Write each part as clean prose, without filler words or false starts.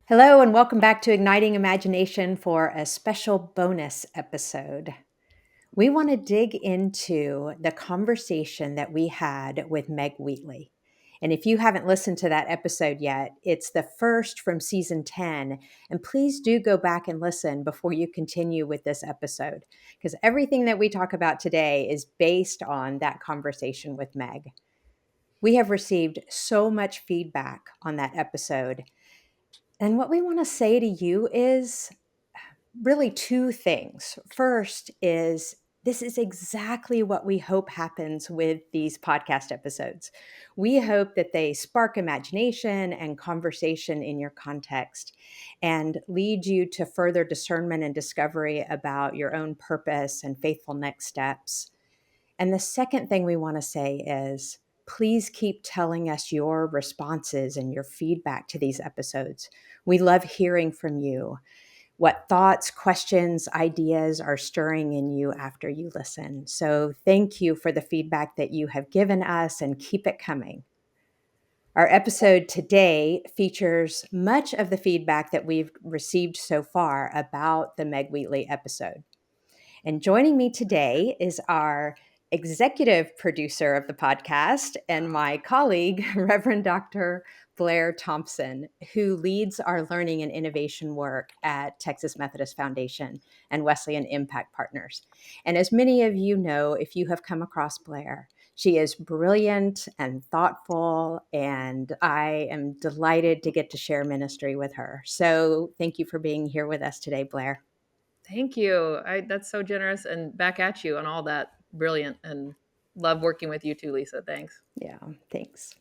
Hello, and welcome back to Igniting Imagination for a special bonus episode. We want to dig into the conversation that we had with Meg Wheatley. And if you haven't listened to that episode yet, it's the first from season 10. And please do go back and listen before you continue with this episode, because everything that we talk about today is based on that conversation with Meg. We have received so much feedback on that episode. And what we want to say to you is really two things. First is this is exactly what we hope happens with these podcast episodes. We hope that they spark imagination and conversation in your context and lead you to further discernment and discovery about your own purpose and faithful next steps. And the second thing we want to say is please keep telling us your responses and your feedback to these episodes. We love hearing from you. What thoughts, questions, ideas are stirring in you after you listen. So thank you for the feedback that you have given us and keep it coming. Our episode today features much of the feedback that we've received so far about the Meg Wheatley episode. And joining me today is our executive producer of the podcast and my colleague, Reverend Dr. Blair Thompson, who leads our learning and innovation work at Texas Methodist Foundation and Wesleyan Impact Partners. And as many of you know, if you have come across Blair, she is brilliant and thoughtful, and I am delighted to get to share ministry with her. So thank you for being here with us today, Blair. Thank you. That's so generous, and back at you on all that. Brilliant, and love working with you too, Lisa. Thanks. Yeah, thanks.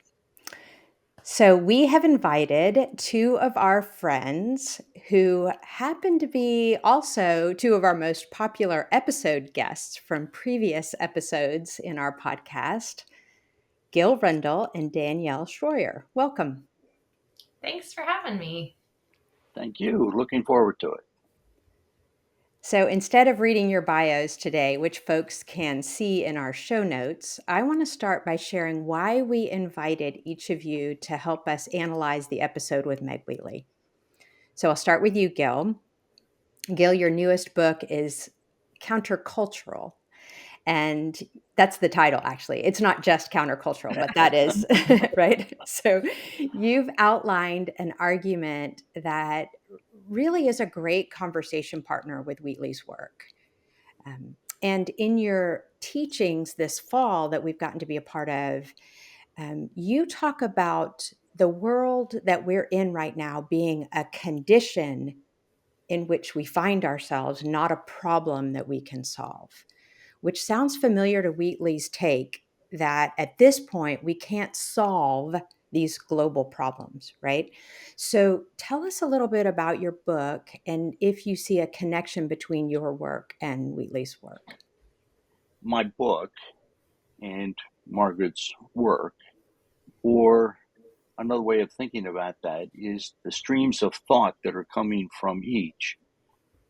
So we have invited two of our friends who happen to be also two of our most popular episode guests from previous episodes in our podcast, Gil Rendle and Danielle Shroyer. Welcome. Thanks for having me. Thank you. Looking forward to it. So instead of reading your bios today, which folks can see in our show notes, I want to start by sharing why we invited each of you to help us analyze the episode with Meg Wheatley. So I'll start with you, Gil. Gil, your newest book is Countercultural. And that's the title, actually. It's not just countercultural, but that is, right? So you've outlined an argument that really is a great conversation partner with Wheatley's work. And in your teachings this fall that we've gotten to be a part of, you talk about the world that we're in right now being a condition in which we find ourselves, not a problem that we can solve, which sounds familiar to Wheatley's take that at this point we can't solve these global problems, right? So tell us a little bit about your book and if you see a connection between your work and Wheatley's work. My book and Margaret's work, or another way of thinking about that, is the streams of thought that are coming from each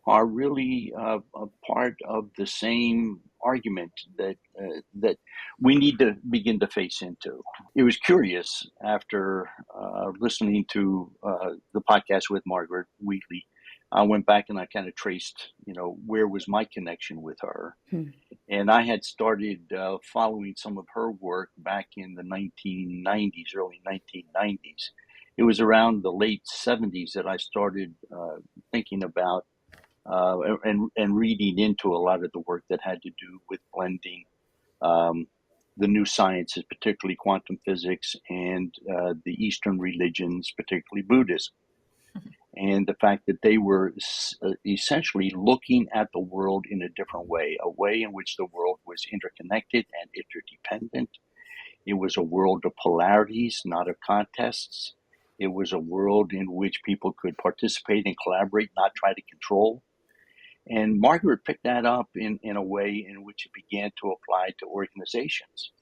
are really a part of the same argument that we need to begin to face into. It was curious after listening to the podcast with Margaret Wheatley. I went back and I kind of traced, where was my connection with her. And I had started following some of her work back in the 1990s, early 1990s. It was around the late 70s that I started thinking about and reading into a lot of the work that had to do with blending the new sciences, particularly quantum physics, and the Eastern religions, particularly Buddhism. And the fact that they were essentially looking at the world in a different way, a way in which the world was interconnected and interdependent. It was a world of polarities, not of contests. It was a world in which people could participate and collaborate, not try to control. And Margaret picked that up in a way in which it began to apply to organizations.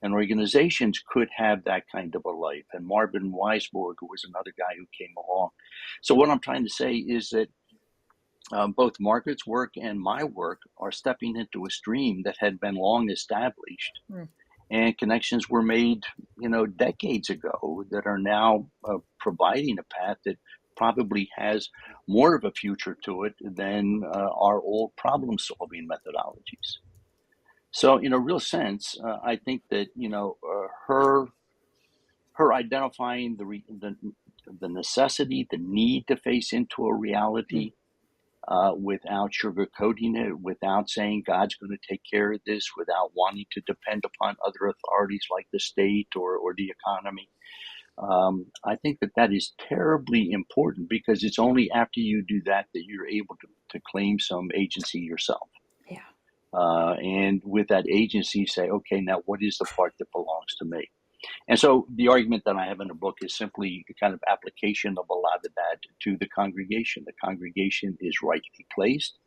And organizations could have that kind of a life. And Marvin Weisberg, who was another guy who came along. So what I'm trying to say is that both Margaret's work and my work are stepping into a stream that had been long established. And connections were made, decades ago that are now providing a path that probably has more of a future to it than our old problem-solving methodologies. So, in a real sense, I think that her identifying the necessity, the need to face into a reality without sugarcoating it, without saying God's going to take care of this, without wanting to depend upon other authorities like the state or the economy. I think that is terribly important, because it's only after you do that you're able to claim some agency yourself. Yeah. And with that agency, say, okay, now what is the part that belongs to me? And so the argument that I have in the book is simply a kind of application of a lot of that to the congregation. The congregation is rightly placed.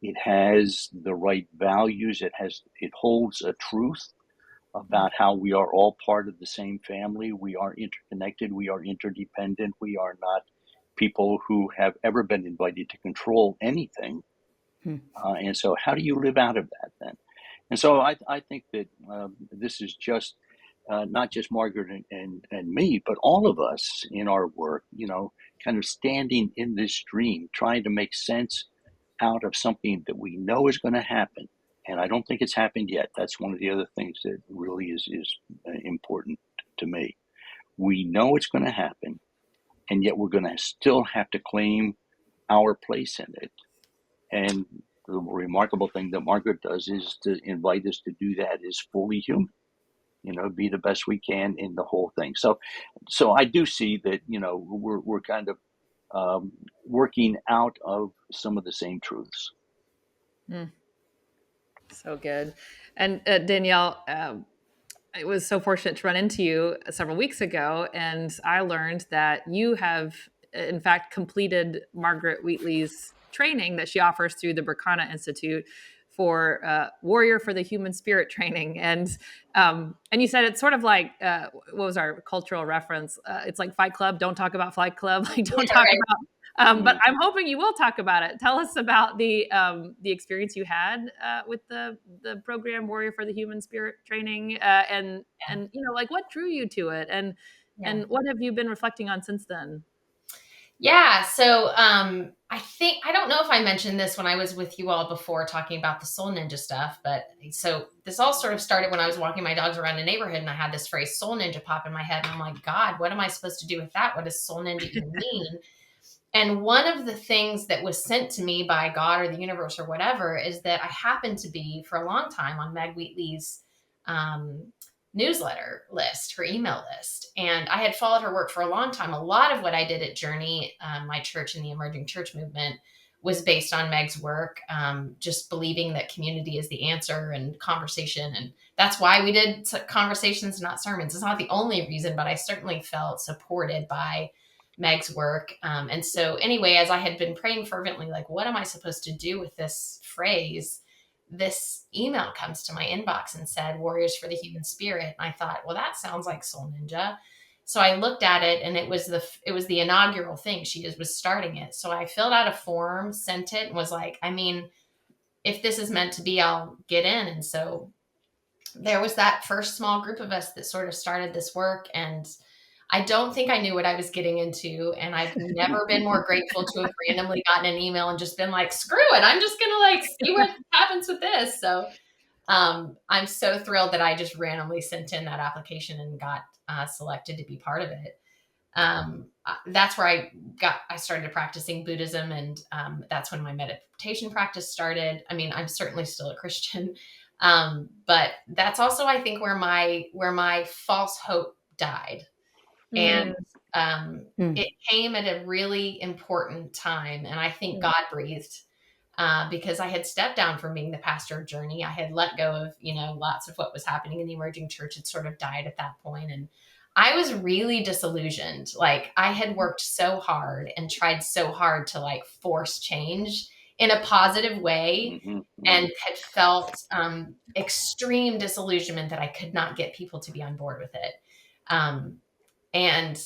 It has the right values. It holds a truth about how we are all part of the same family. We are interconnected. We are interdependent. We are not people who have ever been invited to control anything. And so how do you live out of that then? And so I think that this is just not just Margaret and me, but all of us in our work, kind of standing in this stream, trying to make sense out of something that we know is going to happen. And I don't think it's happened yet. That's one of the other things that really is important to me. We know it's going to happen, and yet we're going to still have to claim our place in it. And the remarkable thing that Margaret does is to invite us to do that as fully human, be the best we can in the whole thing. So I do see that, we're kind of working out of some of the same truths. So good. And Danielle, I was so fortunate to run into you several weeks ago, and I learned that you have, in fact, completed Margaret Wheatley's training that she offers through the Berkana Institute for Warrior for the Human Spirit training. And you said it's sort of like, what was our cultural reference? It's like Fight Club. Don't talk about Fight Club. Like, don't talk about. But I'm hoping you will talk about it. Tell us about the experience you had with the program Warrior for the Human Spirit training, and like what drew you to it, and what have you been reflecting on since then? Yeah. So I don't know if I mentioned this when I was with you all before talking about the Soul Ninja stuff, but so this all sort of started when I was walking my dogs around the neighborhood, and I had this phrase Soul Ninja pop in my head. And I'm like, God, what am I supposed to do with that? What does Soul Ninja even mean? And one of the things that was sent to me by God or the universe or whatever is that I happened to be for a long time on Meg Wheatley's newsletter list, her email list. And I had followed her work for a long time. A lot of what I did at Journey, my church in the emerging church movement, was based on Meg's work, just believing that community is the answer and conversation. And that's why we did conversations, not sermons. It's not the only reason, but I certainly felt supported by Meg's work. And so anyway, as I had been praying fervently, like, what am I supposed to do with this phrase? This email comes to my inbox and said, Warriors for the Human Spirit. And I thought, well, that sounds like Soul Ninja. So I looked at it, and it was the inaugural thing. She was starting it. So I filled out a form, sent it, and was like, I mean, if this is meant to be, I'll get in. And so there was that first small group of us that sort of started this work. And I don't think I knew what I was getting into. And I've never been more grateful to have randomly gotten an email and just been like, screw it. I'm just going to see what happens with this. So I'm so thrilled that I just randomly sent in that application and got selected to be part of it. That's where I started practicing Buddhism. And that's when my meditation practice started. I mean, I'm certainly still a Christian. But that's also, I think, where my false hope died. And it came at a really important time. And I think God breathed because I had stepped down from being the pastor of Journey. I had let go of, lots of what was happening in the emerging church. Had sort of died at that point. And I was really disillusioned. Like, I had worked so hard and tried so hard to force change in a positive way, and had felt extreme disillusionment that I could not get people to be on board with it. And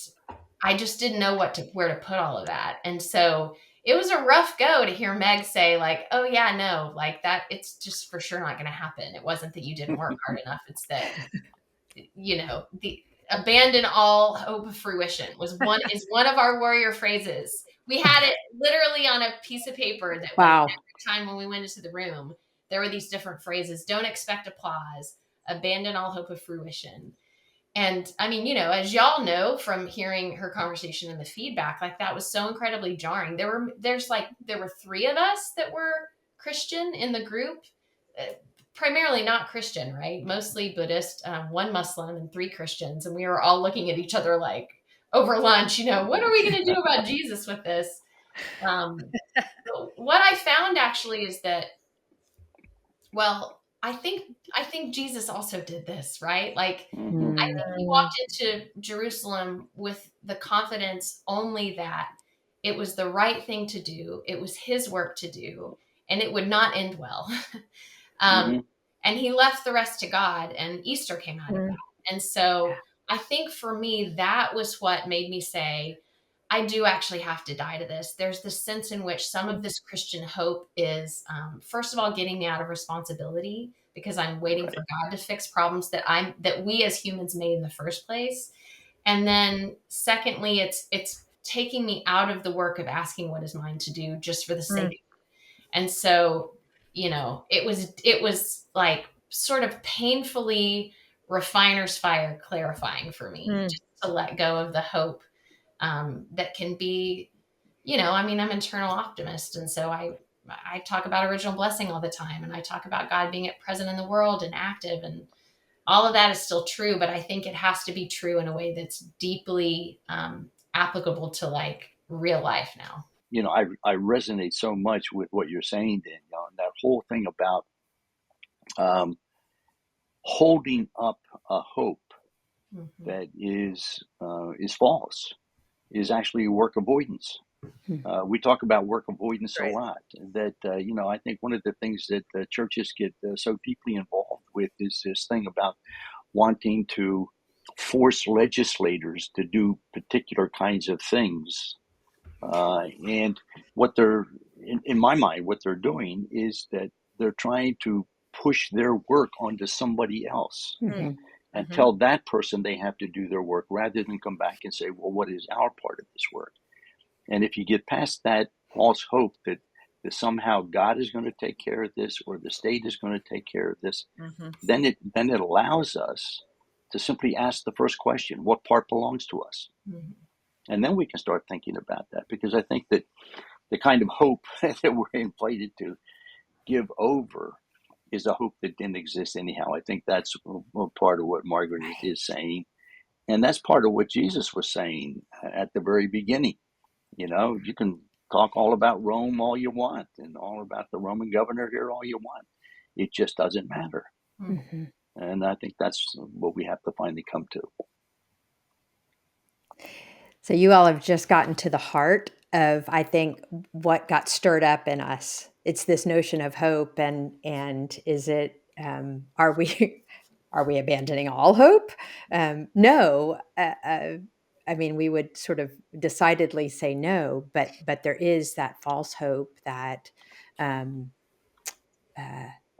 I just didn't know where to put all of that. And so it was a rough go to hear Meg say oh yeah, no, that it's just for sure not going to happen. It wasn't that you didn't work hard enough. It's that, abandon all hope of fruition is one of our warrior phrases. We had it literally on a piece of paper that Wow. every time when we went into the room, there were these different phrases. Don't expect applause, abandon all hope of fruition. And I mean, as y'all know from hearing her conversation and the feedback, like that was so incredibly jarring. There were 3 of us that were Christian in the group, primarily not Christian, right? Mostly Buddhist, 1 Muslim and 3 Christians. And we were all looking at each other like over lunch, what are we going to do about Jesus with this? What I found actually is that, well, I think Jesus also did this, right? Like, Mm-hmm. I think he walked into Jerusalem with the confidence only that it was the right thing to do. It was his work to do, and it would not end well. Mm-hmm. And he left the rest to God, and Easter came out of that. And so I think for me, that was what made me say, I do actually have to die to this. There's this sense in which some of this Christian hope is, first of all, getting me out of responsibility because I'm waiting Right. for God to fix problems that we as humans made in the first place. And then secondly, it's taking me out of the work of asking what is mine to do just for the sake of it. And so, it was like sort of painfully refiner's fire clarifying for me just to let go of the hope that can be, I'm an eternal optimist. And so I talk about original blessing all the time. And I talk about God being present in the world and active, and all of that is still true, but I think it has to be true in a way that's deeply applicable to like real life now. I resonate so much with what you're saying, Danielle, and that whole thing about holding up a hope that is false is actually work avoidance. We talk about work avoidance a lot. That I think one of the things that churches get so deeply involved with is this thing about wanting to force legislators to do particular kinds of things. And what they're, in my mind, what they're doing is that they're trying to push their work onto somebody else and tell that person they have to do their work rather than come back and say, well, what is our part of this work? And if you get past that false hope that somehow God is going to take care of this or the state is going to take care of this, then it allows us to simply ask the first question, what part belongs to us? And then we can start thinking about that, because I think that the kind of hope that we're inflated to give over is a hope that didn't exist anyhow. I think that's part of what Margaret is saying. And that's part of what Jesus was saying at the very beginning. You can talk all about Rome all you want and all about the Roman governor here all you want. It just doesn't matter. And I think that's what we have to finally come to. So you all have just gotten to the heart of, I think, what got stirred up in us. It's this notion of hope, and is it? Are we abandoning all hope? No. I mean, we would sort of decidedly say no, but there is that false hope that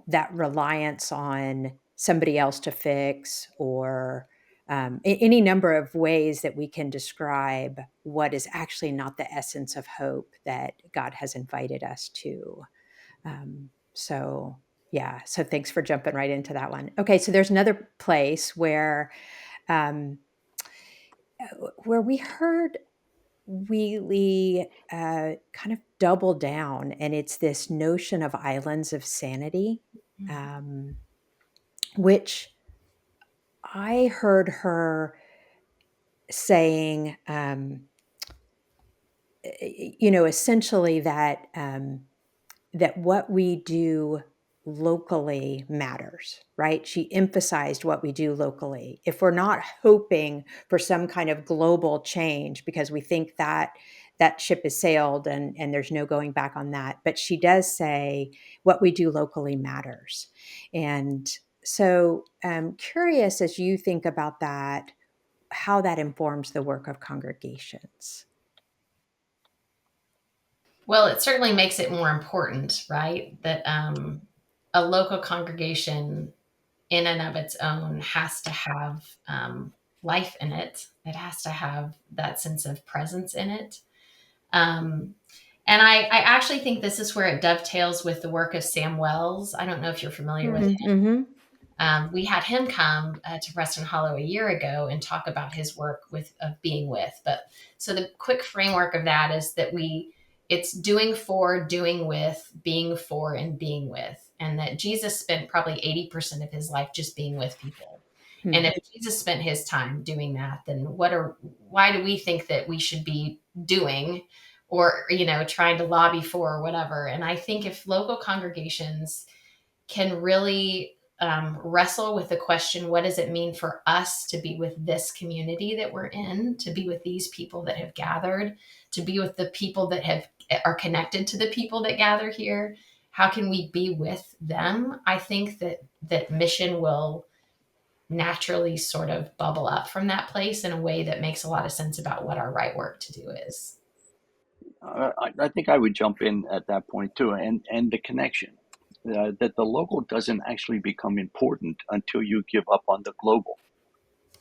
that reliance on somebody else to fix, or any number of ways that we can describe what is actually not the essence of hope that God has invited us to. So thanks for jumping right into that one. Okay, so there's another place where we heard Wheatley kind of double down, and it's this notion of islands of sanity, which I heard her saying, essentially that that what we do locally matters, right? She emphasized what we do locally. If we're not hoping for some kind of global change because we think that that ship has sailed and there's no going back on that, but she does say what we do locally matters. And so I'm curious, as you think about that, how that informs the work of congregations. Well, it certainly makes it more important, right? That a local congregation in and of its own has to have life in it. It has to have that sense of presence in it. And I actually think this is where it dovetails with the work of Sam Wells. I don't know if you're familiar with him. Mm-hmm. We had him come to Preston Hollow a year ago and talk about his work of being with. But so the quick framework of that is that it's doing for, doing with, being for, and being with. And that Jesus spent probably 80% of his life just being with people. Hmm. And if Jesus spent his time doing that, then why do we think that we should be doing or, trying to lobby for or whatever? And I think if local congregations can really wrestle with the question, what does it mean for us to be with this community that we're in, to be with these people that have gathered, to be with the people that are connected to the people that gather here? How can we be with them? I think that mission will naturally sort of bubble up from that place in a way that makes a lot of sense about what our right work to do is. I think I would jump in at that point too, and the connection that the local doesn't actually become important until you give up on the global.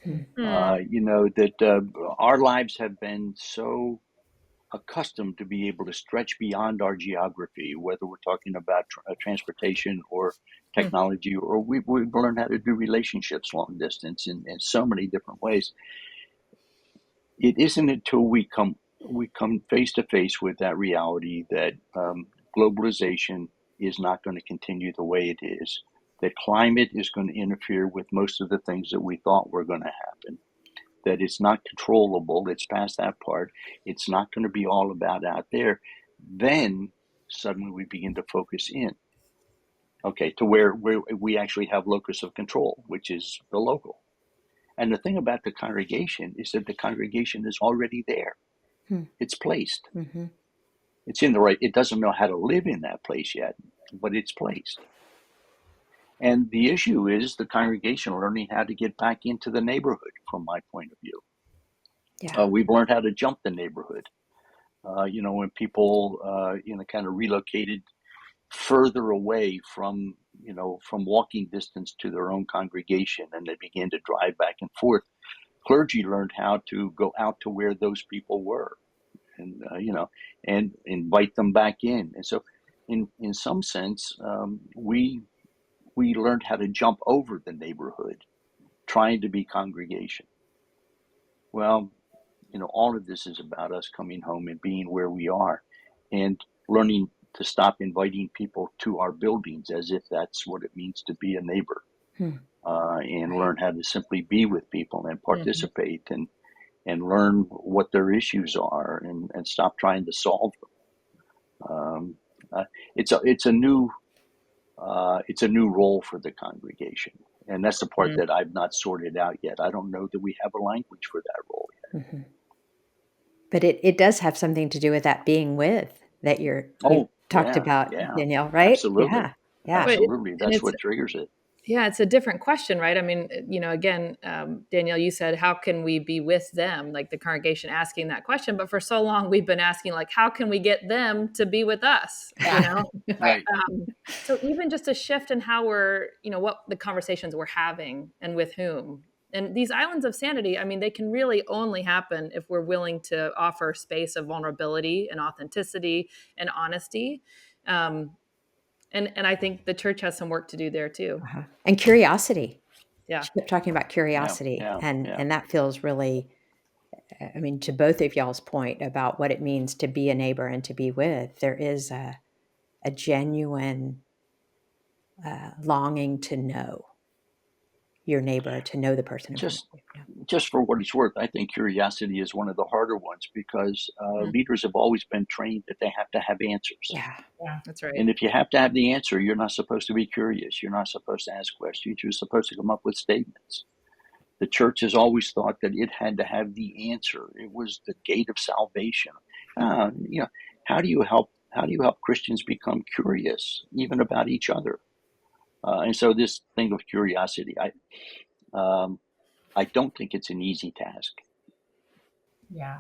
That our lives have been so accustomed to be able to stretch beyond our geography, whether we're talking about transportation or technology, or we've learned how to do relationships long distance in so many different ways. It isn't until we come face to face with that reality that globalization is not going to continue the way it is, that climate is going to interfere with most of the things that we thought were going to happen, that it's not controllable, it's past that part, it's not going to be all about out there. Then suddenly we begin to focus in, to where we actually have locus of control, which is the local. And the thing about the congregation is that the congregation is already there. It's placed. Mm-hmm. It's in the right. It doesn't know how to live in that place yet, but it's placed. And the issue is the congregation learning how to get back into the neighborhood, from my point of view. Yeah. We've learned how to jump the neighborhood. When people, kind of relocated further away from walking distance to their own congregation, and they began to drive back and forth, clergy learned how to go out to where those people were, and and invite them back in. And so, in some sense, we learned how to jump over the neighborhood, trying to be congregation. Well, all of this is about us coming home and being where we are, and learning to stop inviting people to our buildings as if that's what it means to be a neighbor, and learn how to simply be with people and participate and learn what their issues are and stop trying to solve them. It's a new role for the congregation, and that's the part that I've not sorted out yet. I don't know that we have a language for that role yet. Mm-hmm. But it does have something to do with that being with that you've talked about, Danielle, right? Absolutely. Yeah. Absolutely. That's what triggers it. Yeah, it's a different question, right? I mean, again, Danielle, you said, how can we be with them? Like the congregation asking that question. But for so long, we've been asking, like, how can we get them to be with us? Right. So even just a shift in how we're, what the conversations we're having and with whom. And these islands of sanity, I mean, they can really only happen if we're willing to offer space of vulnerability and authenticity and honesty. And I think the church has some work to do there too. And curiosity. Yeah. She kept talking about curiosity. And that feels really, I mean, to both of y'all's point about what it means to be a neighbor and to be with, there is a genuine longing to know your neighbor, to know the person. Just for what it's worth, I think curiosity is one of the harder ones because leaders have always been trained that they have to have answers. Yeah, that's right. And if you have to have the answer, you're not supposed to be curious. You're not supposed to ask questions. You're supposed to come up with statements. The church has always thought that it had to have the answer. It was the gate of salvation. How do you help Christians become curious, even about each other? And so this thing of curiosity, I don't think it's an easy task. Yeah.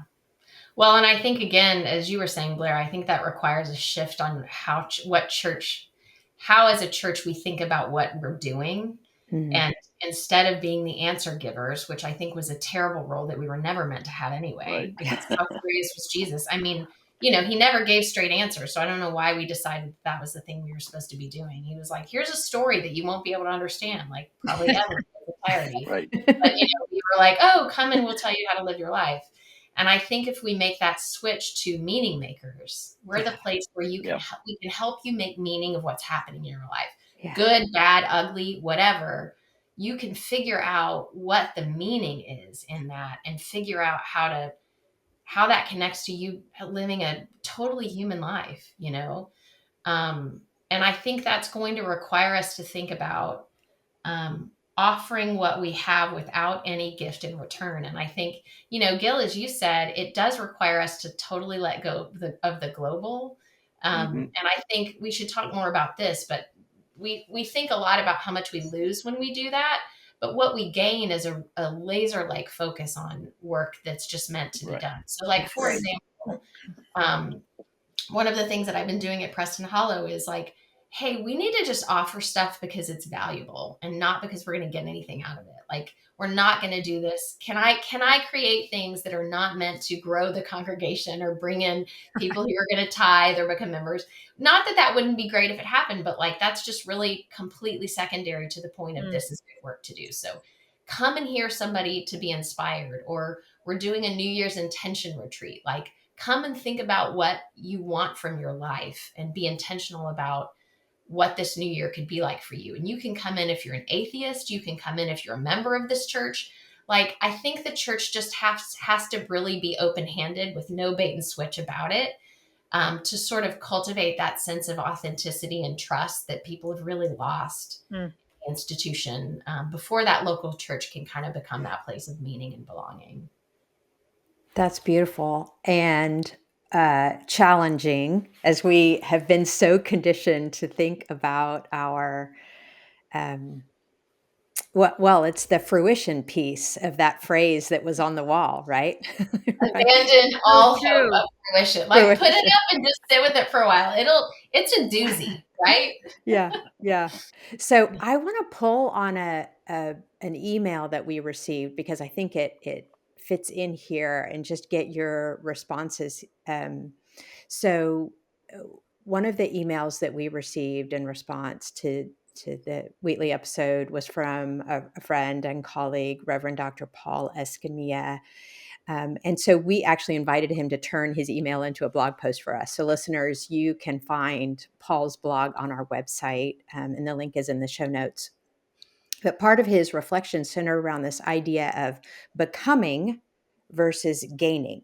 Well, and I think, again, as you were saying, Blair, I think that requires a shift on how as a church we think about what we're doing. And instead of being the answer givers, which I think was a terrible role that we were never meant to have anyway. Right. Like, how curious was Jesus? I mean, he never gave straight answers. So I don't know why we decided that was the thing we were supposed to be doing. He was like, here's a story that you won't be able to understand, like probably ever in its entirety. Right. But, we were like, oh, come and we'll tell you how to live your life. And I think if we make that switch to meaning makers, we're the place where we can help you make meaning of what's happening in your life. Yeah. Good, bad, ugly, whatever. You can figure out what the meaning is in that and figure out how that connects to you living a totally human life, and I think that's going to require us to think about offering what we have without any gift in return. And I think, Gil, as you said, it does require us to totally let go of the global. And I think we should talk more about this, but we think a lot about how much we lose when we do that. But what we gain is a laser-like focus on work that's just meant to be done. So like, for example, one of the things that I've been doing at Preston Hollow is like, hey, we need to just offer stuff because it's valuable and not because we're going to get anything out of it. Like, we're not going to do this. Can I create things that are not meant to grow the congregation or bring in people who are going to tithe or become members? Not that wouldn't be great if it happened, but like, that's just really completely secondary to the point of this is good work to do. So come and hear somebody to be inspired, or we're doing a New Year's intention retreat. Like, come and think about what you want from your life and be intentional about what this new year could be like for you. And you can come in if you're an atheist, you can come in if you're a member of this church. Like, I think the church just has to really be open-handed with no bait and switch about it, to sort of cultivate that sense of authenticity and trust that people have really lost in the institution, before that local church can kind of become that place of meaning and belonging. That's beautiful and challenging, as we have been so conditioned to think about our, it's the fruition piece of that phrase that was on the wall, right? Abandon all hope of fruition. Like, put it up and just sit with it for a while. It's a doozy, right? Yeah. So I want to pull on an email that we received, because I think it fits in here, and just get your responses. So one of the emails that we received in response to the Wheatley episode was from a friend and colleague, Reverend Dr. Paul Escamilla. And so we actually invited him to turn his email into a blog post for us. So listeners, you can find Paul's blog on our website, and the link is in the show notes. But part of his reflection centered around this idea of becoming versus gaining,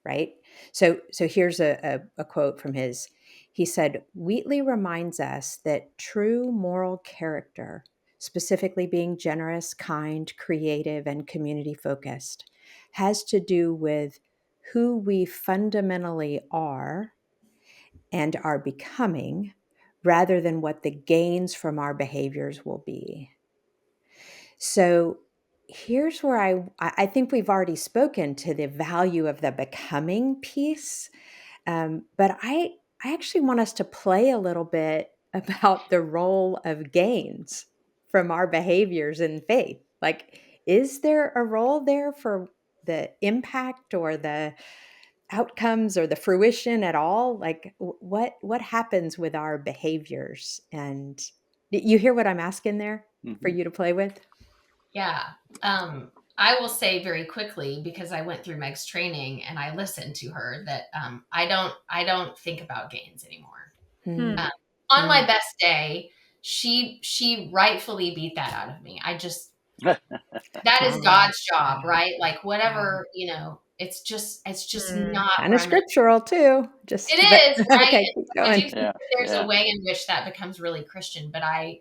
right? So here's a quote from his. He said, "Wheatley reminds us that true moral character, specifically being generous, kind, creative, and community focused, has to do with who we fundamentally are and are becoming, rather than what the gains from our behaviors will be." So here's where I think we've already spoken to the value of the becoming piece, but I actually want us to play a little bit about the role of gains from our behaviors in faith. Like, is there a role there for the impact or the outcomes or the fruition at all? Like, what happens with our behaviors? And you hear what I'm asking there for you to play with? Yeah. I will say very quickly, because I went through Meg's training and I listened to her, that I don't think about gains anymore. On my best day, she rightfully beat that out of me. That is God's job, right? Like, whatever, it's just not kind of scriptural too. It is, right? Okay, keep going. I do think there's a way in which that becomes really Christian, but I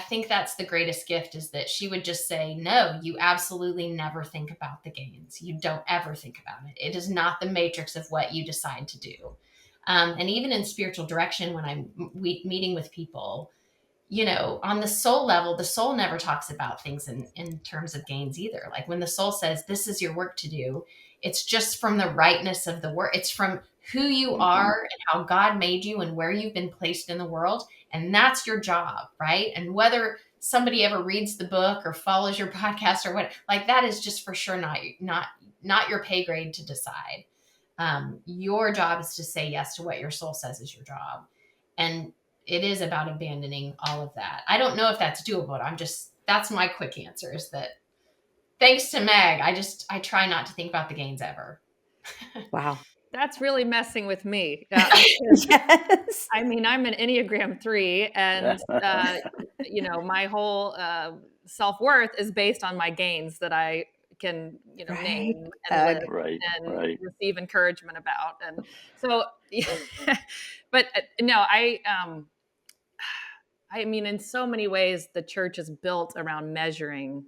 think that's the greatest gift, is that she would just say, no, you absolutely never think about the gains. You don't ever think about it. It is not the matrix of what you decide to do. And even in spiritual direction, when I'm meeting with people, on the soul level, the soul never talks about things in terms of gains either. Like, when the soul says, this is your work to do, it's just from the rightness of the work. It's from who you are and how God made you and where you've been placed in the world. And that's your job, right? And whether somebody ever reads the book or follows your podcast or what, like that is just for sure not your pay grade to decide. Your job is to say yes to what your soul says is your job. And it is about abandoning all of that. I don't know if that's doable. That's my quick answer is that thanks to Meg, I try not to think about the gains ever. Wow. That's really messing with me. Yes. I mean, I'm an Enneagram 3, and my whole self-worth is based on my gains that I can, Right. name and live Right. and Right. receive encouragement about. And so, but no, I mean, in so many ways, the church is built around measuring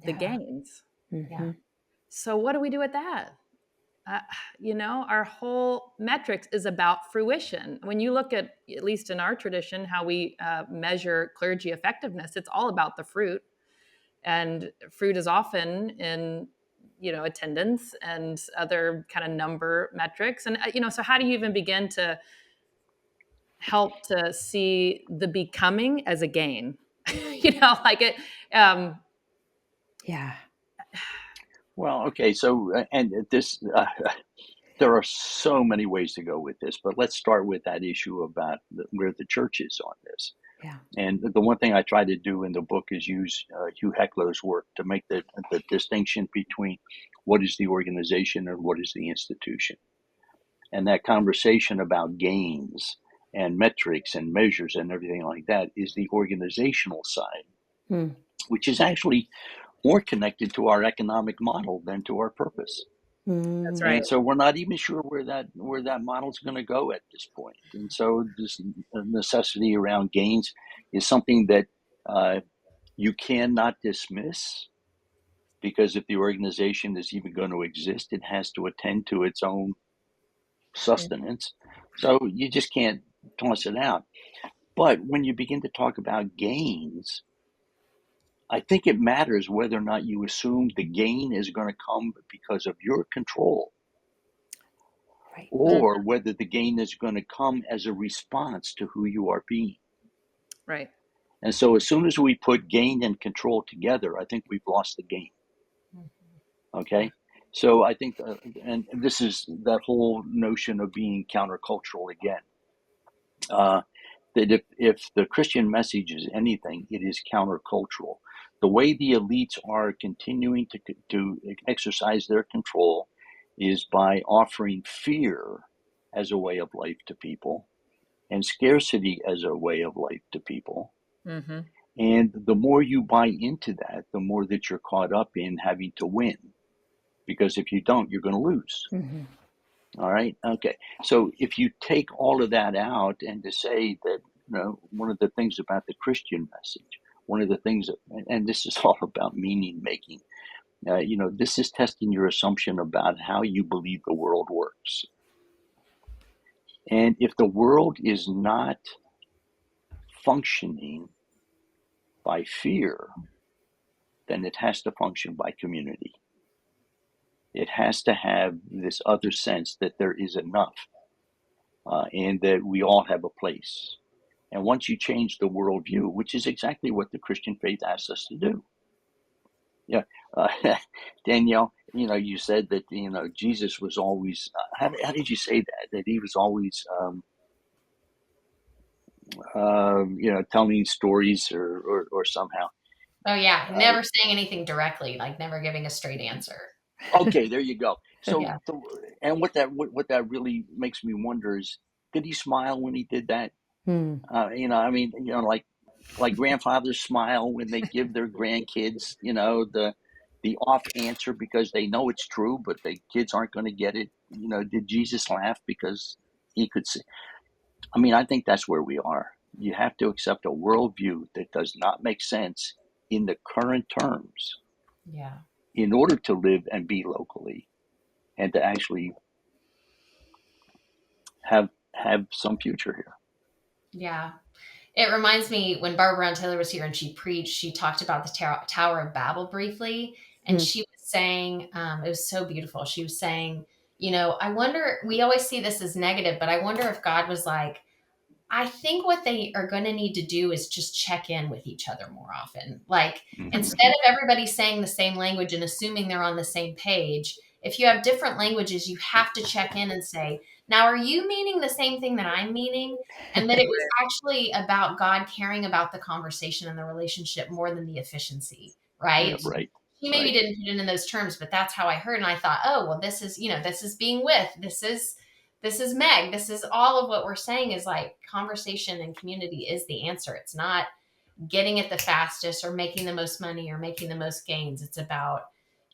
the gains. Mm-hmm. So what do we do with that? Our whole metrics is about fruition. When you look at least in our tradition, how we measure clergy effectiveness, it's all about the fruit. And fruit is often in, attendance and other kind of number metrics. And, so how do you even begin to help to see the becoming as a gain? Like it. Yeah. Well, okay. So, and this, there are so many ways to go with this, but let's start with that issue about where the church is on this. Yeah. And the one thing I try to do in the book is use Hugh Heckler's work to make the distinction between what is the organization and what is the institution. And that conversation about gains and metrics and measures and everything like that is the organizational side, which is actually more connected to our economic model than to our purpose. That's right. And so we're not even sure where that model is going to go at this point. And so this necessity around gains is something that you cannot dismiss, because if the organization is even going to exist, it has to attend to its own sustenance. So you just can't toss it out. But when you begin to talk about gains, I think it matters whether or not you assume the gain is going to come because of your control, Right. or whether the gain is going to come as a response to who you are being. Right. And so as soon as we put gain and control together, I think we've lost the game. Okay? So I think, and this is that whole notion of being countercultural again, that if the Christian message is anything, it is countercultural. The way the elites are continuing to exercise their control is by offering fear as a way of life to people and scarcity as a way of life to people. Mm-hmm. And the more you buy into that, the more that you're caught up in having to win. Because if you don't, you're going to lose. Mm-hmm. All right. Okay. So if you take all of that out and to say that, one of the things about the Christian message, one of the things, and this is all about meaning making, this is testing your assumption about how you believe the world works. And if the world is not functioning by fear, then it has to function by community. It has to have this other sense that there is enough, and that we all have a place. And once you change the worldview, which is exactly what the Christian faith asks us to do. Yeah, Danielle, you said that Jesus was always. How did you say that? That he was always, telling stories or somehow. Oh yeah, never saying anything directly, like never giving a straight answer. Okay, there you go. So, Yeah. and what that really makes me wonder is, did he smile when he did that? Like grandfathers smile when they give their grandkids, the off answer because they know it's true, but the kids aren't going to get it. Did Jesus laugh because he could see? I think that's where we are. You have to accept a worldview that does not make sense in the current terms. Yeah. In order to live and be locally, and to actually have some future here. Yeah. It reminds me when Barbara Brown Taylor was here and she preached, she talked about the Tower of Babel briefly. And she was saying, it was so beautiful. She was saying, I wonder, we always see this as negative, but I wonder if God was like, I think what they are going to need to do is just check in with each other more often. Like, instead of everybody saying the same language and assuming they're on the same page, if you have different languages, you have to check in and say, now, are you meaning the same thing that I'm meaning? And that it was actually about God caring about the conversation and the relationship more than the efficiency, right? Right. He maybe Right. didn't put it in those terms, but that's how I heard. And I thought, oh, well, this is, this is being with, this is Meg. This is all of what we're saying is like conversation and community is the answer. It's not getting it the fastest or making the most money or making the most gains. It's about,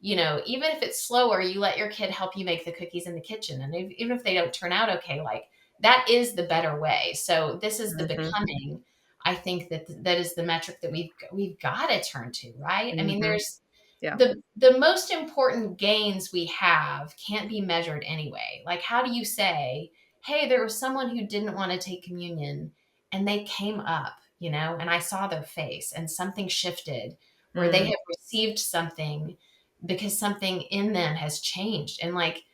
even if it's slower, you let your kid help you make the cookies in the kitchen. And even if they don't turn out okay, like that is the better way. So this is the becoming. I think that is the metric that we've got to turn to, right? I mean, there's the most important gains we have can't be measured anyway. Like, how do you say, hey, there was someone who didn't want to take communion and they came up, and I saw their face and something shifted where they have received something because something in them has changed. And like,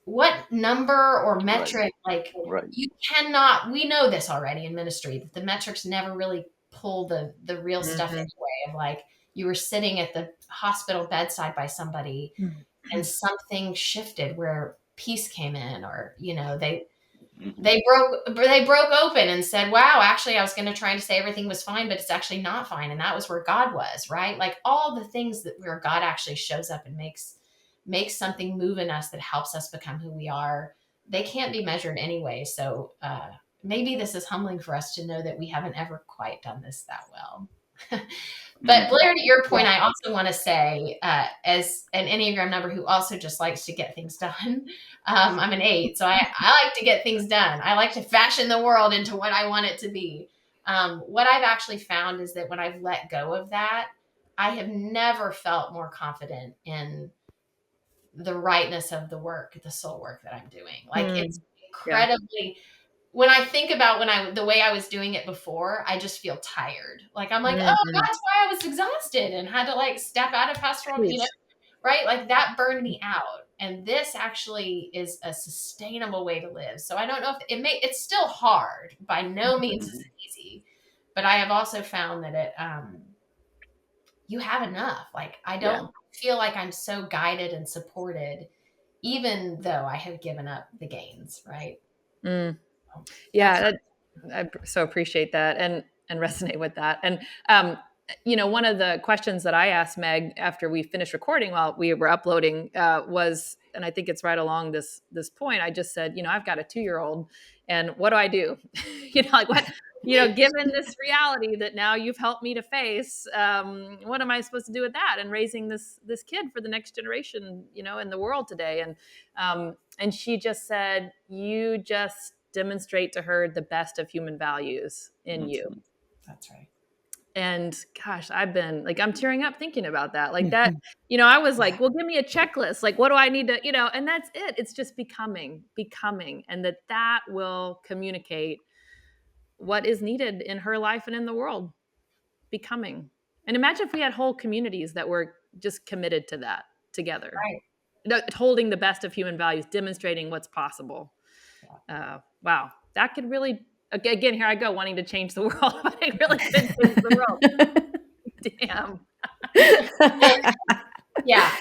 what number or metric, like Right. we know this already in ministry, that the metrics never really pull the real stuff anyway of like, you were sitting at the hospital bedside by somebody and something shifted where peace came in, or, they broke open and said, wow, actually, I was going to try to say everything was fine, but it's actually not fine. And that was where God was, right? Like all the things that where God actually shows up and makes something move in us that helps us become who we are. They can't be measured anyway. So maybe this is humbling for us to know that we haven't ever quite done this that well. But Blair, to your point, I also want to say, as an Enneagram number who also just likes to get things done, I'm an 8, so I like to get things done. I like to fashion the world into what I want it to be. What I've actually found is that when I've let go of that, I have never felt more confident in the rightness of the work, the soul work that I'm doing. Like it's incredibly, when I think about the way I was doing it before, I just feel tired. Like I'm like, oh, that's why I was exhausted and had to like step out of pastoral, right? Like that burned me out. And this actually is a sustainable way to live. So I don't know if it's still hard. By no means is it easy, but I have also found that you have enough. Like I don't feel like I'm so guided and supported, even though I have given up the gains, right? Yeah, I so appreciate that and resonate with that. And one of the questions that I asked Meg after we finished recording while we were uploading was, and I think it's right along this point. I just said, I've got a 2-year-old, and what do I do? Like what? Given this reality that now you've helped me to face, what am I supposed to do with that? And raising this kid for the next generation, in the world today. And she just said, you just demonstrate to her the best of human values in you. That's right. And gosh, I'm tearing up thinking about that. Like that, I was like, well, give me a checklist. Like, what do I need to, and that's it. It's just becoming, and that will communicate what is needed in her life and in the world. Becoming. And imagine if we had whole communities that were just committed to that together. Right. Holding the best of human values, demonstrating what's possible. Wow. That could really, again, here I go wanting to change the world. I really could change the world. Damn. Yeah.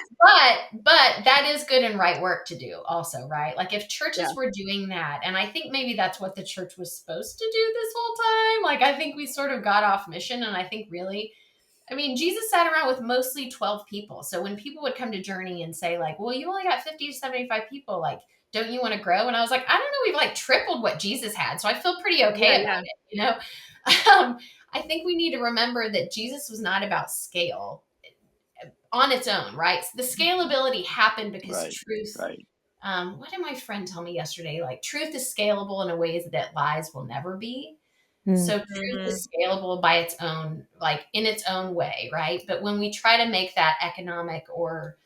But that is good and right work to do also, right? Like if churches were doing that, and I think maybe that's what the church was supposed to do this whole time. Like I think we sort of got off mission, and I think really, I mean, Jesus sat around with mostly 12 people. So when people would come to Journey and say like, well, you only got 50 to 75 people, like, don't you want to grow? And I was like, I don't know. We've like tripled what Jesus had. So I feel pretty okay about it. I think we need to remember that Jesus was not about scale on its own, right? The scalability happened because truth. What did my friend tell me yesterday? Like truth is scalable in a way that lies will never be. So truth is scalable by its own, like in its own way, right? But when we try to make that economic or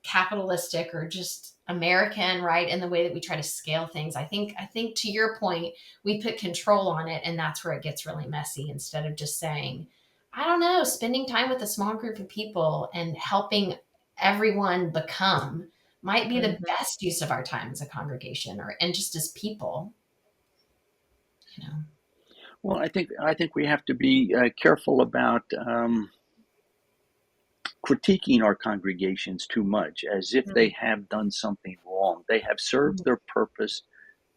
capitalistic or just American, right, in the way that we try to scale things, I think to your point, we put control on it, and that's where it gets really messy. Instead of just saying, I don't know, spending time with a small group of people and helping everyone become might be the best use of our time as a congregation and just as people. you know. Well, I think we have to be careful about critiquing our congregations too much, as if they have done something wrong. They have served their purpose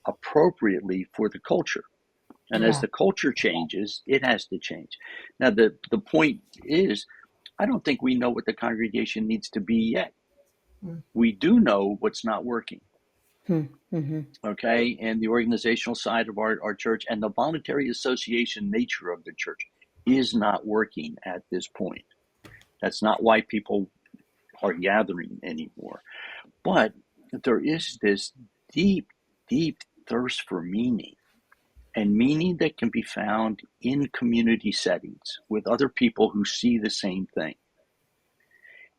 appropriately for the culture. And as Yeah. the culture changes, it has to change. Now, the point is, I don't think we know what the congregation needs to be yet. We do know what's not working. Mm-hmm. Okay. And the organizational side of our church and the voluntary association nature of the church is not working at this point. That's not why people are gathering anymore. But there is this deep, deep thirst for meaning, and meaning that can be found in community settings with other people who see the same thing.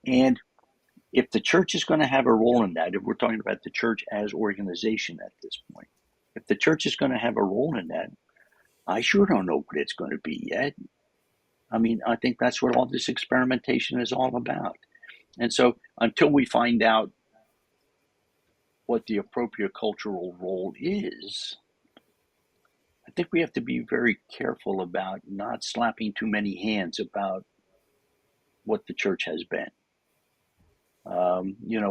And if the church is going to have a role in that, if we're talking about the church as organization at this point, if the church is going to have a role in that, I sure don't know what it's going to be yet. I mean, I think that's what all this experimentation is all about. And so until we find out what the appropriate cultural role is, I think we have to be very careful about not slapping too many hands about what the church has been.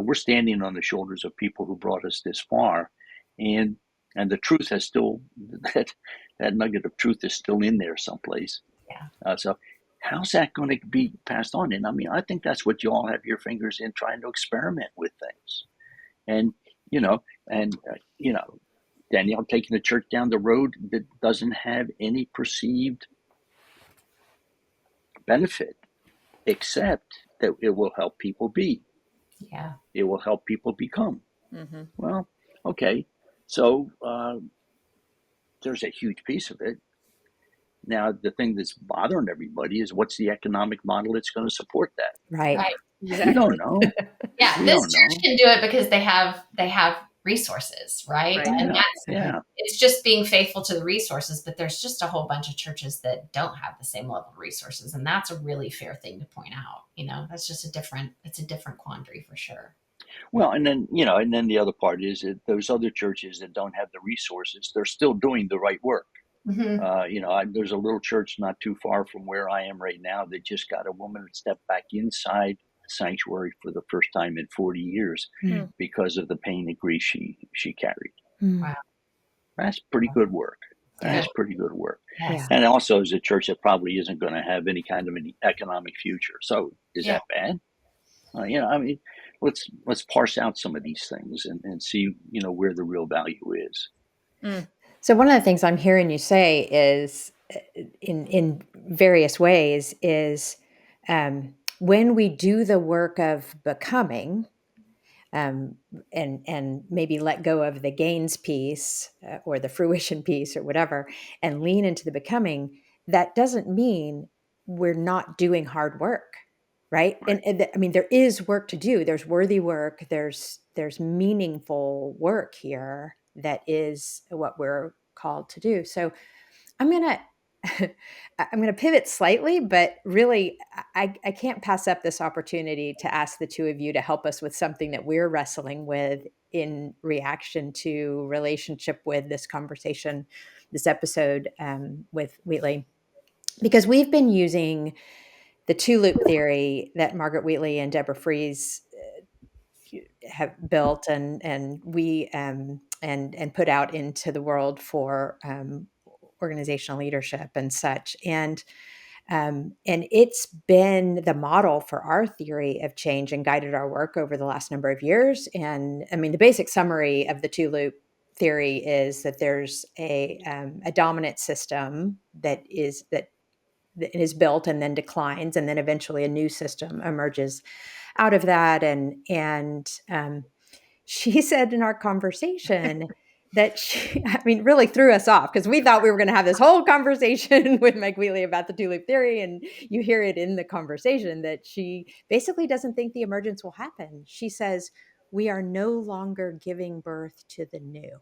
We're standing on the shoulders of people who brought us this far, and the truth has still that nugget of truth is still in there someplace. Yeah. So how's that going to be passed on? And I mean, I think that's what you all have your fingers in, trying to experiment with things, and Danielle taking the church down the road that doesn't have any perceived benefit, except that it will help people be. Yeah. It will help people become. Mm-hmm. Well, okay. So there's a huge piece of it. Now, the thing that's bothering everybody is, what's the economic model that's going to support that? Right. Right. Exactly. We don't know. Yeah. We This don't church know. can do it because they have resources, right? Right. And Yeah. it's just being faithful to the resources, but there's just a whole bunch of churches that don't have the same level of resources. And that's a really fair thing to point out. That's just it's a different quandary for sure. Well, and then the other part is that those other churches that don't have the resources, they're still doing the right work. Mm-hmm. There's a little church not too far from where I am right now that just got a woman to step back inside the sanctuary for the first time in 40 years Mm. because of the pain and grief she carried. Wow. That's pretty good work. That's Good. pretty good work. Yes. And also is a church that probably isn't going to have any kind of an economic future. So is that bad? I mean, let's parse out some of these things and see, where the real value is. Mm. So one of the things I'm hearing you say is, in various ways, is when we do the work of becoming, and maybe let go of the gains piece or the fruition piece or whatever, and lean into the becoming, that doesn't mean we're not doing hard work, right? Right. I mean, there is work to do. There's worthy work. There's meaningful work here that is what we're called to do. So I'm gonna I'm gonna pivot slightly, but really I can't pass up this opportunity to ask the two of you to help us with something that we're wrestling with in reaction to relationship with this conversation, this episode with Wheatley, because we've been using the two loop theory that Margaret Wheatley and Deborah Fries have built and we and put out into the world for organizational leadership and such, and it's been the model for our theory of change and guided our work over the last number of years. And I mean, the basic summary of the two loop theory is that there's a dominant system that is built and then declines, and then eventually a new system emerges out of that. And she said in our conversation that I mean, really threw us off, because we thought we were going to have this whole conversation with Meg Wheatley about the two loop theory. And you hear it in the conversation that she basically doesn't think the emergence will happen. She says, we are no longer giving birth to the new.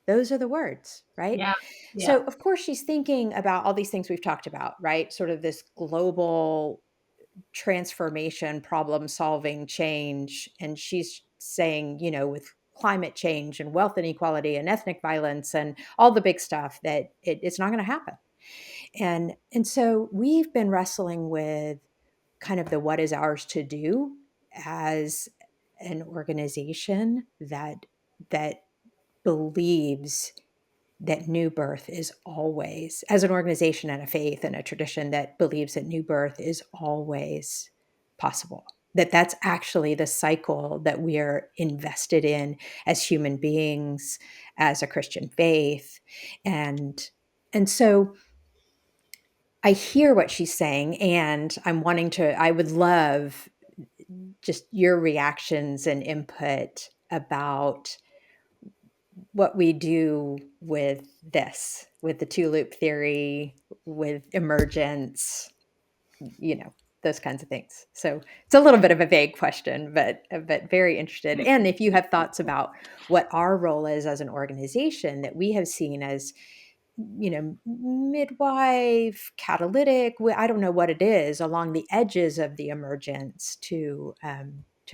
Those are the words, right? Yeah. So of course she's thinking about all these things we've talked about, right? Sort of this global transformation, problem solving, change. And she's saying, with climate change and wealth inequality and ethnic violence and all the big stuff, that it's not going to happen. And so we've been wrestling with kind of the what is ours to do as an organization that believes that new birth is always, as an organization and a faith and a tradition that believes that new birth is always possible, that that's actually the cycle that we are invested in as human beings, as a Christian faith. And so I hear what she's saying, and I would love just your reactions and input about what we do with this, with the two loop theory, with emergence, those kinds of things. So it's a little bit of a vague question, but very interested. And if you have thoughts about what our role is as an organization that we have seen as, midwife, catalytic, I don't know what it is, along the edges of the emergence to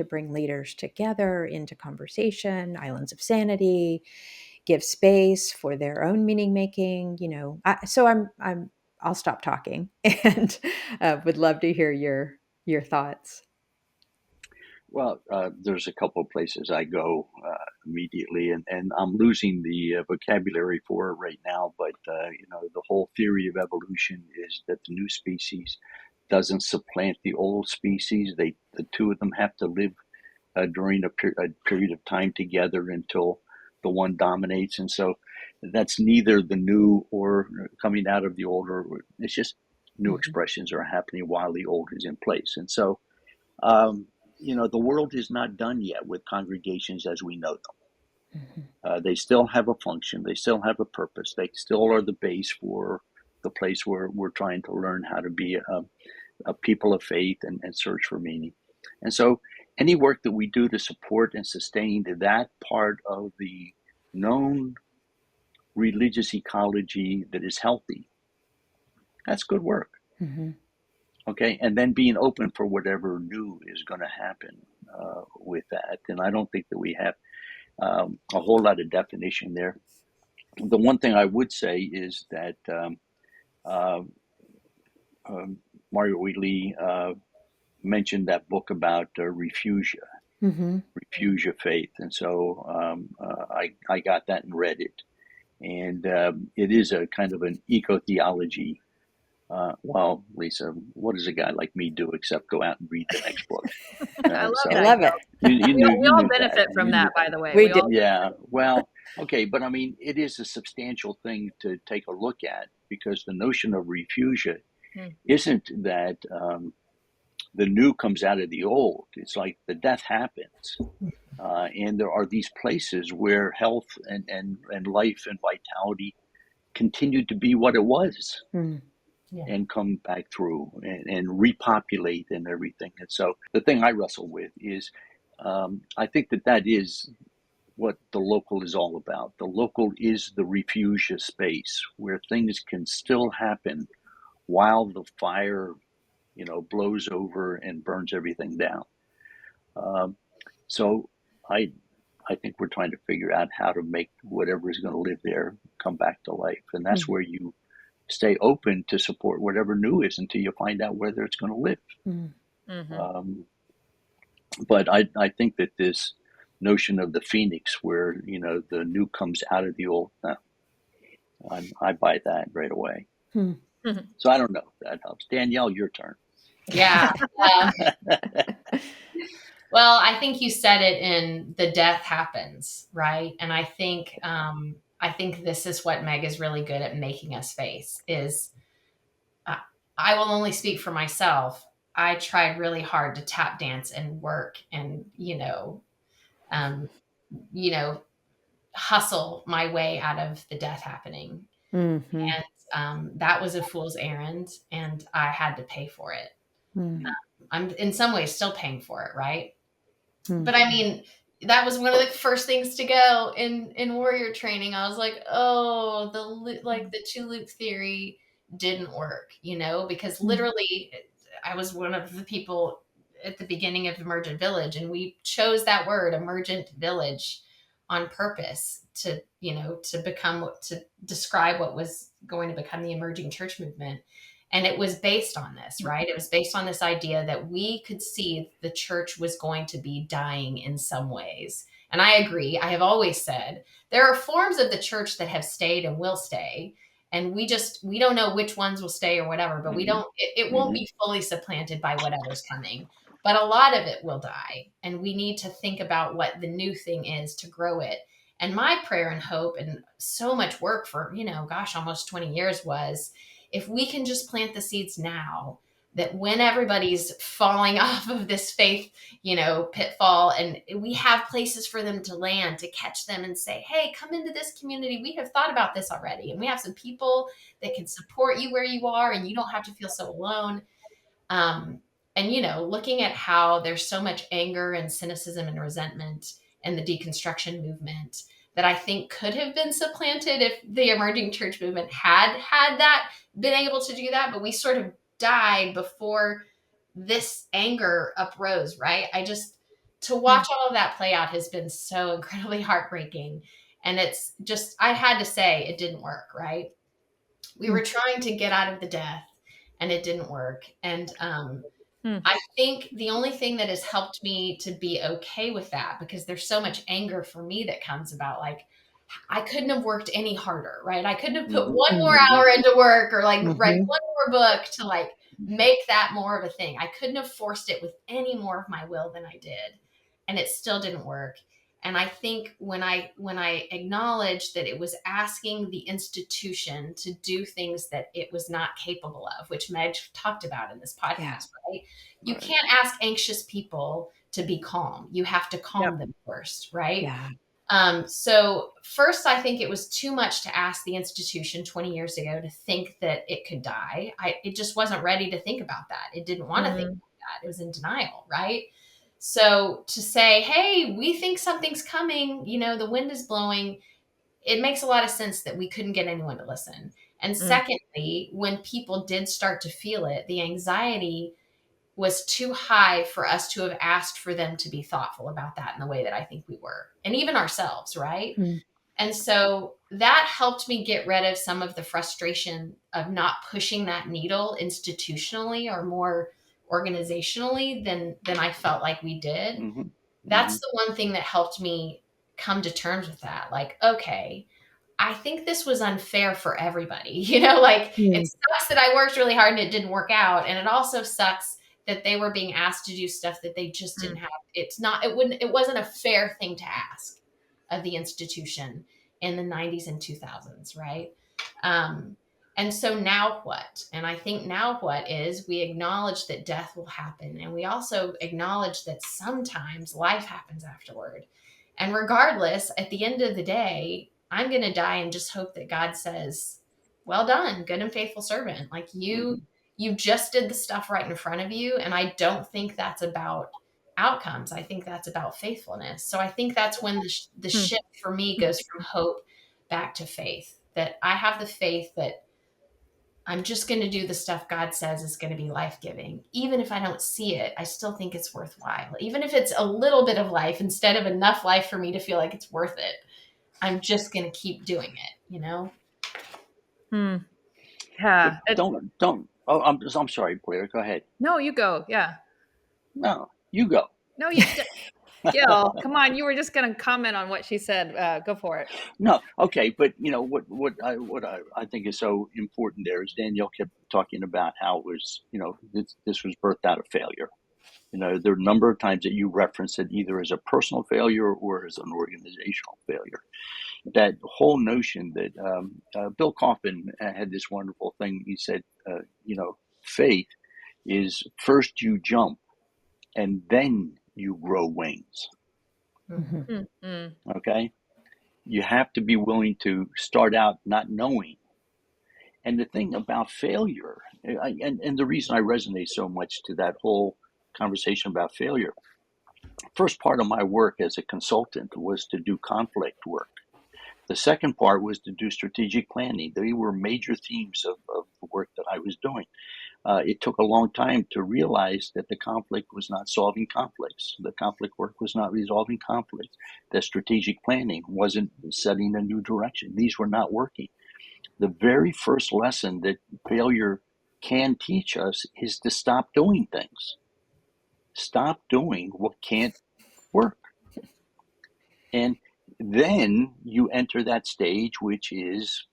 bring leaders together into conversation, islands of sanity, give space for their own meaning making, I'll stop talking and would love to hear your thoughts. Well, there's a couple of places I go immediately, and I'm losing the vocabulary for it right now. But the whole theory of evolution is that the new species doesn't supplant the old species. The two of them have to live during a period of time together until the one dominates, and so that's neither the new or coming out of the old, or it's just new expressions are happening while the old is in place, and so. The world is not done yet with congregations as we know them. They still have a function. They still have a purpose. They still are the base for the place where we're trying to learn how to be a people of faith and search for meaning. And so any work that we do to support and sustain that part of the known religious ecology that is healthy, that's good work. Okay, and then being open for whatever new is going to happen with that. And I don't think that we have a whole lot of definition there. The one thing I would say is that Margaret Wheatley mentioned that book about refugia, refugia faith. And so I got that and read it. And it is a kind of an eco-theology. Well, Lisa, what does a guy like me do except go out and read the next book? I love it. We all benefit from that, by the way. We do. Yeah. Well, okay. But I mean, it is a substantial thing to take a look at, because the notion of refugia isn't that the new comes out of the old. It's like the death happens. And there are these places where health and life and vitality continue to be what it was. And come back through and repopulate and everything. And so the thing I wrestle with is I think that is what the local is all about. The local is the refugia space where things can still happen while the fire, blows over and burns everything down. So I think we're trying to figure out how to make whatever is going to live there come back to life. And that's where you stay open to support whatever new is until you find out whether it's going to live. But I think that this notion of the phoenix, where the new comes out of the old, I buy that right away. So I don't know if that helps. Danielle, your turn. Yeah. Well, I think you said it in the death happens, right? And I think this is what Meg is really good at making us face is, I will only speak for myself. I tried really hard to tap dance and work and, hustle my way out of the death happening. And that was a fool's errand, and I had to pay for it. I'm in some ways still paying for it, right? But I mean, that was one of the first things to go in warrior training. I was like, oh, the two loop theory didn't work, because literally I was one of the people at the beginning of Emergent Village, and we chose that word, Emergent Village, on purpose to, to describe what was going to become the emerging church movement. And it was based on this, right? It was based on this idea that we could see the church was going to be dying in some ways. And I agree. I have always said there are forms of the church that have stayed and will stay. And we don't know which ones will stay or whatever, but it won't be fully supplanted by whatever's coming. But a lot of it will die. And we need to think about what the new thing is to grow it. And my prayer and hope and so much work for, almost 20 years was, if we can just plant the seeds now, that when everybody's falling off of this faith, pitfall, and we have places for them to land, to catch them and say, hey, come into this community. We have thought about this already. And we have some people that can support you where you are, and you don't have to feel so alone. And looking at how there's so much anger and cynicism and resentment in the deconstruction movement that I think could have been supplanted if the emerging church movement had that, been able to do that, but we sort of died before this anger uprose, right? To watch all of that play out has been so incredibly heartbreaking. And it's just, I had to say it didn't work, right? We were trying to get out of the death and it didn't work. And I think the only thing that has helped me to be okay with that, because there's so much anger for me that comes about, like, I couldn't have worked any harder, right? I couldn't have put one more hour into work or write one more book to make that more of a thing. I couldn't have forced it with any more of my will than I did. And it still didn't work. And I think when I acknowledged that it was asking the institution to do things that it was not capable of, which Meg talked about in this podcast, right? You can't ask anxious people to be calm. You have to calm them first, right? Yeah. So first, I think it was too much to ask the institution 20 years ago to think that it could die. It just wasn't ready to think about that. It didn't want to think about that. It was in denial, right? So to say, hey, we think something's coming, the wind is blowing, it makes a lot of sense that we couldn't get anyone to listen. And secondly, when people did start to feel it, the anxiety was too high for us to have asked for them to be thoughtful about that in the way that I think we were, and even ourselves, right? And so that helped me get rid of some of the frustration of not pushing that needle institutionally or more organizationally than I felt like we did. That's the one thing that helped me come to terms with that. Like, okay, I think this was unfair for everybody. It sucks that I worked really hard and it didn't work out. And it also sucks that they were being asked to do stuff that they just didn't have. It wasn't a fair thing to ask of the institution in the 90s and 2000s, right? And so now what? And I think now what is, we acknowledge that death will happen. And we also acknowledge that sometimes life happens afterward. And regardless, at the end of the day, I'm going to die and just hope that God says, well done, good and faithful servant. Like you just did the stuff right in front of you. And I don't think that's about outcomes. I think that's about faithfulness. So I think that's when the shift for me goes from hope back to faith, that I have the faith that I'm just going to do the stuff God says is going to be life-giving. Even if I don't see it, I still think it's worthwhile. Even if it's a little bit of life instead of enough life for me to feel like it's worth it, I'm just going to keep doing it, Yeah. Don't. Oh, I'm sorry, Blair. Go ahead. No, you go. Yeah. No, you go. No, you. Gil, come on. You were just going to comment on what she said. Go for it. No, okay, but what I think is so important there is Danielle kept talking about how it was, this was birthed out of failure. There are a number of times that you reference it either as a personal failure or as an organizational failure. That whole notion that Bill Kaufman had this wonderful thing. He said, faith is first you jump and then you grow wings. Okay? You have to be willing to start out not knowing. And the thing about failure, and the reason I resonate so much to that whole conversation about failure, first part of my work as a consultant was to do conflict work. The second part was to do strategic planning. They were major themes of the work that I was doing. It took a long time to realize that the conflict was not solving conflicts. The conflict work was not resolving conflicts. The strategic planning wasn't setting a new direction. These were not working. The very first lesson that failure can teach us is to stop doing things. Stop doing what can't work. And then you enter that stage, which is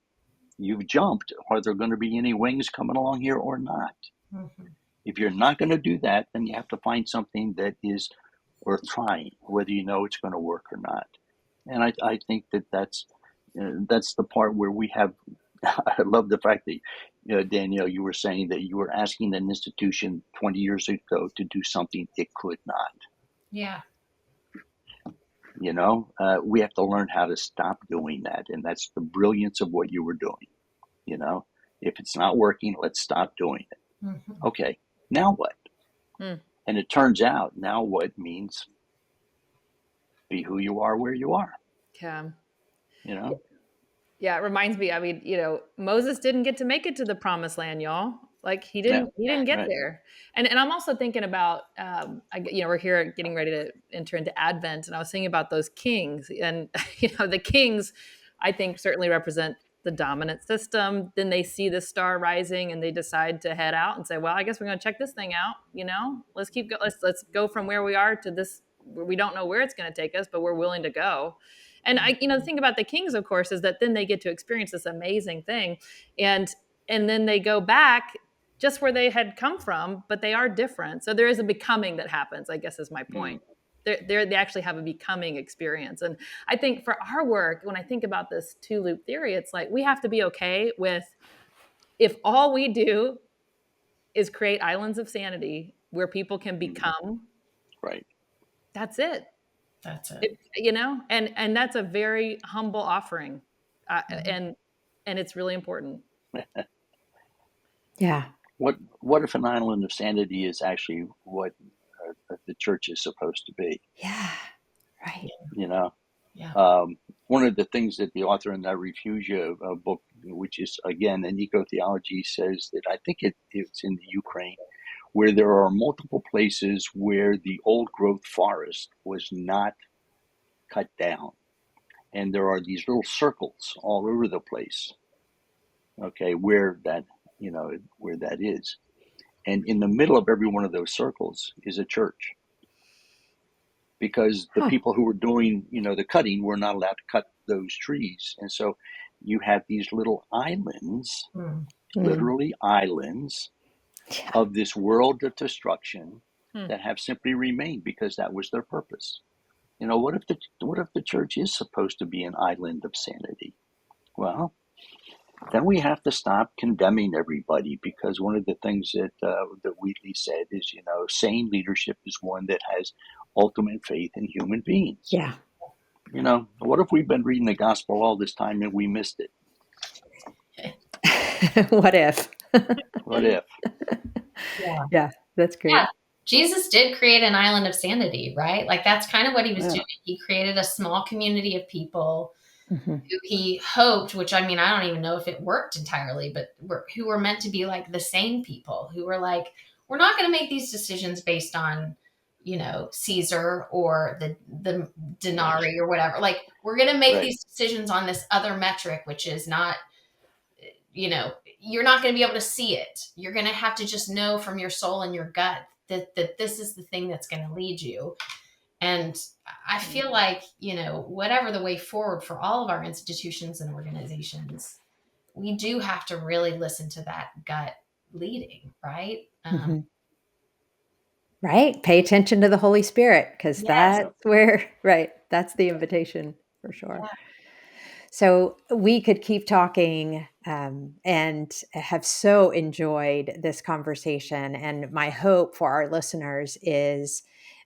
you've jumped. Are there going to be any wings coming along here or not? Mm-hmm. If you're not going to do that, then you have to find something that is worth trying, whether you know it's going to work or not. And I think that's the part where we have. I love the fact that Danielle, you were saying that you were asking an institution 20 years ago to do something it could not. Yeah. We have to learn how to stop doing that, and that's the brilliance of what you were doing. If it's not working, let's stop doing it. Mm-hmm. Okay, now what? And it turns out now what means be who you are where you are. Yeah. Yeah, it reminds me, I mean, Moses didn't get to make it to the promised land, y'all. Like he didn't get right. there. And I'm also thinking about, we're here getting ready to enter into Advent, and I was thinking about those kings, and the kings, I think, certainly represent the dominant system. Then they see the star rising and they decide to head out and say, well, I guess we're going to check this thing out. Let's keep going. Let's go from where we are to this, where we don't know where it's going to take us, but we're willing to go. And the thing about the kings, of course, is that then they get to experience this amazing thing. And then they go back just where they had come from, but they are different. So there is a becoming that happens, I guess is my point. They actually have a becoming experience. And I think for our work, when I think about this two-loop theory, it's like we have to be okay with if all we do is create islands of sanity where people can become. Right. That's it. And that's a very humble offering. And it's really important. Yeah. What if an island of sanity is actually what the church is supposed to be? Yeah. Right. Yeah. One of the things that the author in that Refugia book, which is again an eco-theology, says that I think it's in the Ukraine, where there are multiple places where the old growth forest was not cut down, and there are these little circles all over the place. Okay, where that is, and in the middle of every one of those circles is a church, because the people who were doing the cutting were not allowed to cut those trees, and so you have these little islands, literally islands, of this world of destruction that have simply remained because that was their purpose. What if the church is supposed to be an island of sanity? Well, then we have to stop condemning everybody, because one of the things that Wheatley said is, sane leadership is one that has ultimate faith in human beings. Yeah. What if we've been reading the gospel all this time and we missed it? What if? What if? Yeah, that's great. Yeah. Jesus did create an island of sanity, right? Like that's kind of what he was doing. He created a small community of people who he hoped, which I mean, I don't even know if it worked entirely, but who were meant to be like the sane people, who were like, we're not going to make these decisions based on, Caesar or the denarii or whatever. Like we're going to make these decisions on this other metric, which is not, you're not going to be able to see it. You're going to have to just know from your soul and your gut that this is the thing that's going to lead you. And I feel like, whatever the way forward for all of our institutions and organizations, we do have to really listen to that gut leading, right? Right. Pay attention to the Holy Spirit, because that's where, that's the invitation for sure. Yeah. So we could keep talking and have so enjoyed this conversation. And my hope for our listeners is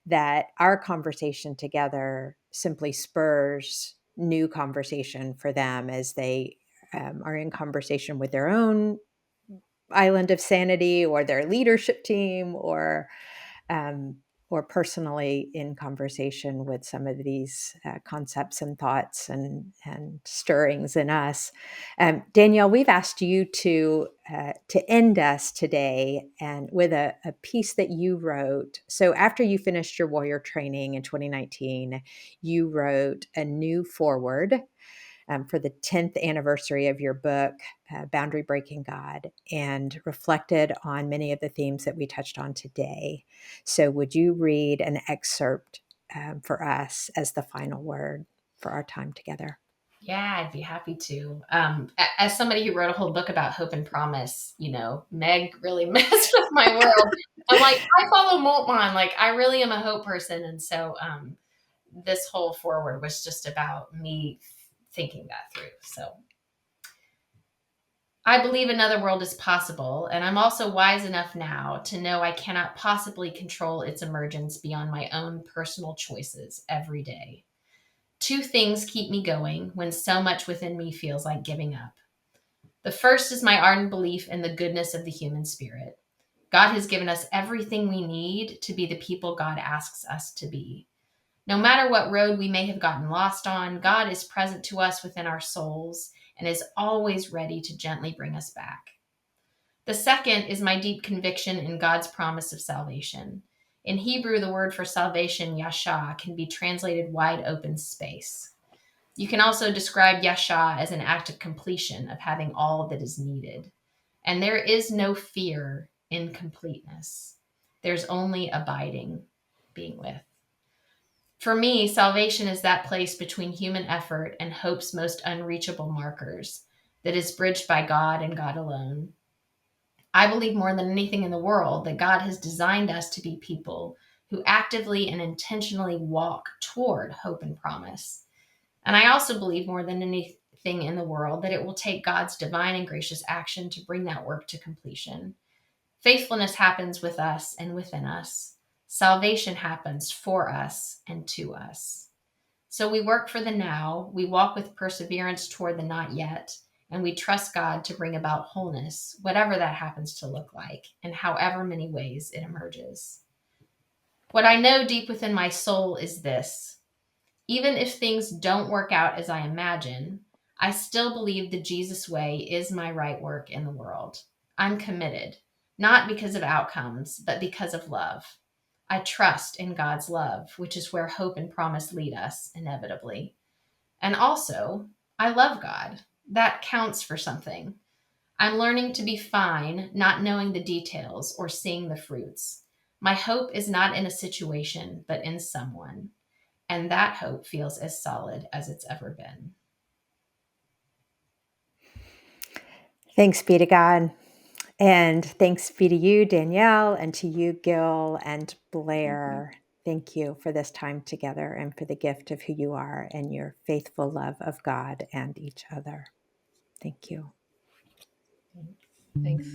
that our conversation together simply spurs new conversation for them as they are in conversation with their own island of sanity or their leadership team or or personally in conversation with some of these concepts and thoughts and stirrings in us. Danielle, we've asked you to end us today and with a piece that you wrote. So after you finished your warrior training in 2019, you wrote a new foreword for the 10th anniversary of your book, Boundary Breaking God, and reflected on many of the themes that we touched on today. So would you read an excerpt for us as the final word for our time together? Yeah, I'd be happy to. As somebody who wrote a whole book about hope and promise, Meg really messed with my world. I'm like, I follow Moltmann. Like, I really am a hope person. And so this whole forward was just about me thinking that through. So I believe another world is possible, and I'm also wise enough now to know I cannot possibly control its emergence beyond my own personal choices every day. Two things keep me going when so much within me feels like giving up. The first is my ardent belief in the goodness of the human spirit. God has given us everything we need to be the people God asks us to be. No matter what road we may have gotten lost on, God is present to us within our souls and is always ready to gently bring us back. The second is my deep conviction in God's promise of salvation. In Hebrew, the word for salvation, yasha, can be translated wide open space. You can also describe yasha as an act of completion, of having all that is needed. And there is no fear in completeness. There's only abiding, being with. For me, salvation is that place between human effort and hope's most unreachable markers that is bridged by God and God alone. I believe more than anything in the world that God has designed us to be people who actively and intentionally walk toward hope and promise. And I also believe more than anything in the world that it will take God's divine and gracious action to bring that work to completion. Faithfulness happens with us and within us. Salvation happens for us and to us. So we work for the now, we walk with perseverance toward the not yet, and we trust God to bring about wholeness, whatever that happens to look like, and however many ways it emerges. What I know deep within my soul is this: even if things don't work out as I imagine, I still believe the Jesus way is my right work in the world. I'm committed, not because of outcomes, but because of love. I trust in God's love, which is where hope and promise lead us inevitably. And also, I love God. That counts for something. I'm learning to be fine, not knowing the details or seeing the fruits. My hope is not in a situation, but in someone. And that hope feels as solid as it's ever been. Thanks be to God. And thanks be to you, Danielle, and to you, Gil and Blair. Thank you for this time together and for the gift of who you are and your faithful love of God and each other. Thank you. Thanks.